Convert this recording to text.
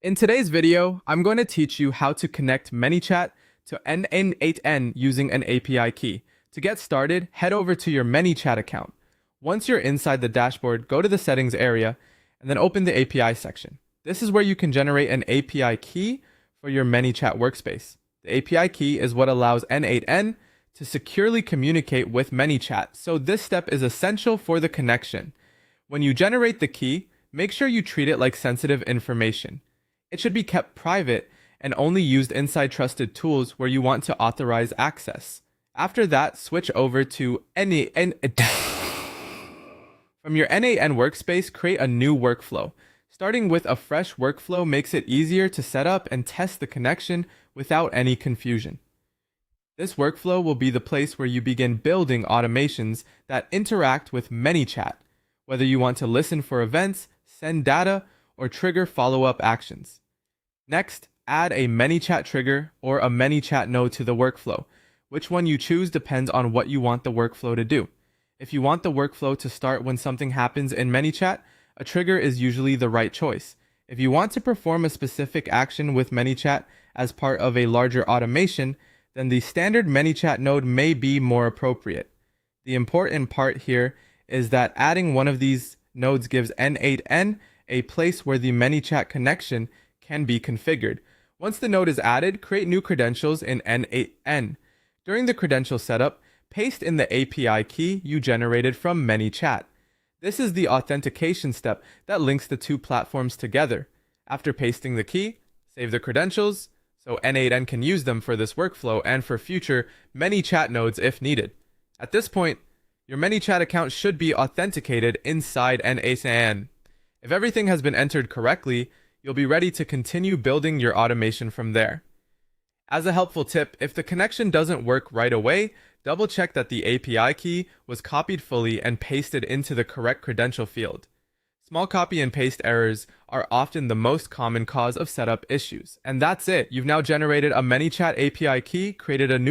In today's video, I'm going to teach you how to connect ManyChat to n8n using an API key. To get started, head over to your ManyChat account. Once you're inside the dashboard, go to the settings area and then open the API section. This is where you can generate an API key for your ManyChat workspace. The API key is what allows n8n to securely communicate with ManyChat, so this step is essential for the connection. When you generate the key, make sure you treat it like sensitive information. It should be kept private and only used inside trusted tools where you want to authorize access. After that, switch over to n8n. From your n8n workspace, create a new workflow. Starting with a fresh workflow makes it easier to set up and test the connection without any confusion. This workflow will be the place where you begin building automations that interact with ManyChat, whether you want to listen for events, send data, or trigger follow-up actions. Next, add a ManyChat trigger or a ManyChat node to the workflow. Which one you choose depends on what you want the workflow to do. If you want the workflow to start when something happens in ManyChat, a trigger is usually the right choice. If you want to perform a specific action with ManyChat as part of a larger automation, then the standard ManyChat node may be more appropriate. The important part here is that adding one of these nodes gives n8n a place where the ManyChat connection can be configured. Once the node is added, create new credentials in n8n. During the credential setup, paste in the API key you generated from ManyChat. This is the authentication step that links the two platforms together. After pasting the key, save the credentials so n8n can use them for this workflow and for future ManyChat nodes if needed. At this point, your ManyChat account should be authenticated inside n8n. If everything has been entered correctly, you'll be ready to continue building your automation from there. As a helpful tip, if the connection doesn't work right away, double check that the API key was copied fully and pasted into the correct credential field. Small copy and paste errors are often the most common cause of setup issues. And that's it. You've now generated a ManyChat API key, created a new